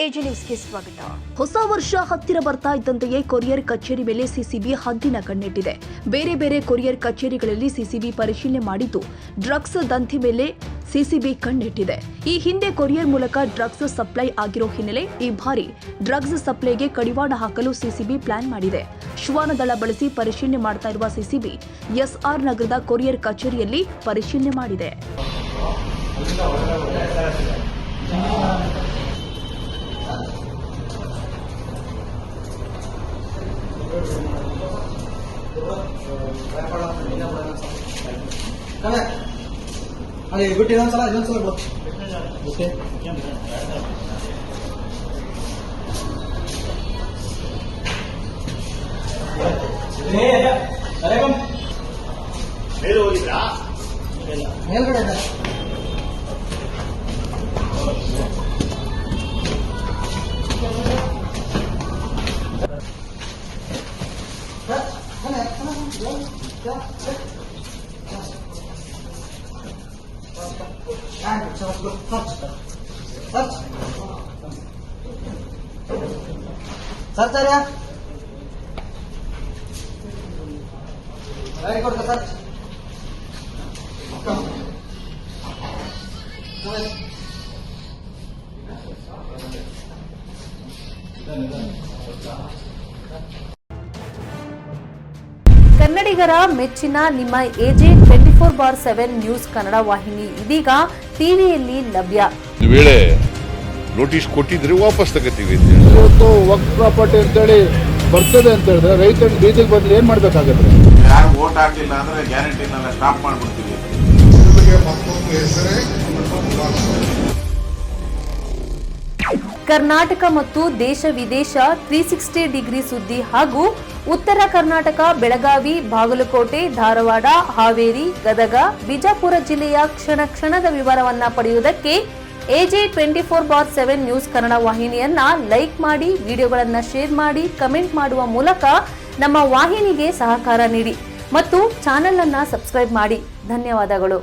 AJ ನ್ಯೂಸ್ಗೆ ಸ್ವಾಗತ. ಹೊಸ ವರ್ಷ ಹತ್ತಿರ ಬರ್ತಾ ಇದ್ದಂತೆಯೇ ಕೊರಿಯರ್ ಕಚೇರಿ ಮೇಲೆ ಸಿಸಿಬಿ ಹದ್ದಿನ ಕಣ್ಣಿಟ್ಟಿದೆ. ಬೇರೆ ಬೇರೆ ಕೊರಿಯರ್ ಕಚೇರಿಗಳಲ್ಲಿ ಸಿಸಿಬಿ ಪರಿಶೀಲನೆ ಮಾಡಿದ್ದು ಡ್ರಗ್ಸ್ ದಂಧೆ ಮೇಲೆ ಸಿಸಿಬಿ ಕಣ್ಣಿಟ್ಟಿದೆ. ಈ ಹಿಂದೆ ಕೊರಿಯರ್ ಮೂಲಕ ಡ್ರಗ್ಸ್ ಸಪ್ಲೈ ಆಗಿರೋ ಹಿನ್ನೆಲೆ ಈ ಬಾರಿ ಡ್ರಗ್ಸ್ ಸಪ್ಲೈಗೆ ಕಡಿವಾಣ ಹಾಕಲು ಸಿಸಿಬಿ ಪ್ಲಾನ್ ಮಾಡಿದೆ. ಶ್ವಾನದಳ ಬಳಸಿ ಪರಿಶೀಲನೆ ಮಾಡ್ತಾ ಇರುವ ಸಿಸಿಬಿ ಎಸ್ಆರ್ ನಗರದ ಕೊರಿಯರ್ ಕಚೇರಿಯಲ್ಲಿ ಪರಿಶೀಲನೆ ಮಾಡಿದೆ. ಅದೇ ಬಿಟ್ಟು ಇನ್ನೊಂದ್ಸಲ ಬಿಡು. ಓಕೆ ಮೇಲೆ ಹೋಗಿದ್ರಾ? ಮೇಲ್ಗಡೆ ಇದೆ. Sir very good sir. ಕನ್ನಡಿಗರ ಮೆಚ್ಚಿನ ನಿಮ್ಮ ಎಜೆ 24/7 ನ್ಯೂಸ್ ಕನ್ನಡ ವಾಹಿನಿ ಇದೀಗ ಟಿವಿಯಲ್ಲಿ ಲಭ್ಯ. ವೇಳೆ ನೋಟಿಸ್ ಕೊಟ್ಟಿದ್ರೆ ವಾಪಸ್ ತಗೋತೀವಿ. ಇವತ್ತು ವಕ್ಫ್ ಪ್ರಾಪರ್ಟಿ ಅಂತೇಳಿ ಬರ್ತದೆ ಅಂತ ಹೇಳಿದ್ರೆ ರೈತರು ಬೀದಿಗೆ ಬಂದ್ರೆ ಏನ್ ಮಾಡ್ಬೇಕಾಗತ್ತೆ? ಯಾರು ವೋಟ್ ಹಾಕಿಲ್ಲ ಅಂದ್ರೆ ಗ್ಯಾರಂಟಿನೆಲ್ಲ ಸ್ಟಾಪ್ ಮಾಡ್ಬಿಡ್ತೀವಿ. ಕರ್ನಾಟಕ ಮತ್ತು ದೇಶ ವಿದೇಶ 360 ಡಿಗ್ರಿ ಸುದ್ದಿ ಹಾಗೂ ಉತ್ತರ ಕರ್ನಾಟಕ, ಬೆಳಗಾವಿ, ಬಾಗಲಕೋಟೆ, ಧಾರವಾಡ, ಹಾವೇರಿ, ಗದಗ, ಬಿಜಾಪುರ ಜಿಲ್ಲೆಯ ಕ್ಷಣ ಕ್ಷಣದ ವಿವರವನ್ನ ಪಡೆಯುವುದಕ್ಕೆ ಎಜೆ 24/7 ನ್ಯೂಸ್ ಕನ್ನಡ ವಾಹಿನಿಯನ್ನ ಲೈಕ್ ಮಾಡಿ, ವಿಡಿಯೋಗಳನ್ನ ಶೇರ್ ಮಾಡಿ, ಕಮೆಂಟ್ ಮಾಡುವ ಮೂಲಕ ನಮ್ಮ ವಾಹಿನಿಗೆ ಸಹಕಾರ ನೀಡಿ ಮತ್ತು ಚಾನೆಲ್ ಅನ್ನ ಸಬ್ಸ್ಕ್ರೈಬ್ ಮಾಡಿ. ಧನ್ಯವಾದಗಳು.